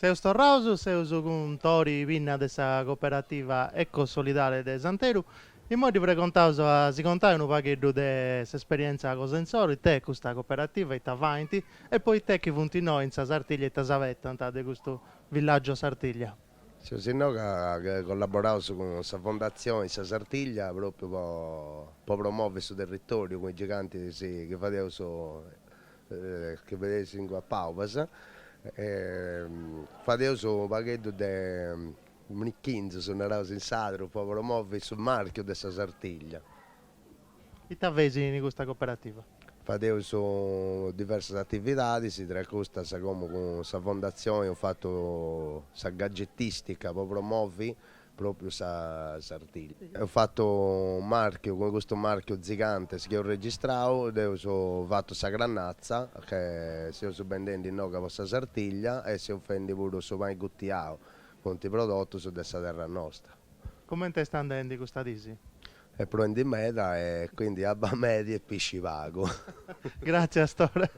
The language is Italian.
Seus torrausu, seus con Tori vinna dessa cooperativa Eco Solidale de Santeru. E mo ti preguntaus a si contare un paghetto de s'esperienza con Sensori, te questa cooperativa, e t'avanti, e poi te che funti noi in sa Sartiglia e t'asavetta, di questo villaggio Sartiglia. Cioè, se no che collaboravo con questa fondazione, questa Sartiglia, proprio per promuovere sul territorio con i giganti sì, che facevano, che vedessero in qua a Pauvas. Facevano un pacchetto di un 15, sono andato in Sadro per promuovere sul marchio di questa Sartiglia. E t'avesi in questa cooperativa. Facevo diverse attività, tra queste come con questa fondazione ho fatto questa gadgettistica per promuovere proprio questa Sartiglia. Ho fatto un marchio, con questo marchio gigante che ho registrato, e ho fatto questa granazza che si sto vendendo in Noga questa Sartiglia e si offende pure questo pane guttiao con i prodotti su questa terra nostra. Come te sta andando questa tisi? E prendi meta e quindi abba media e pisci vago. Grazie a Store.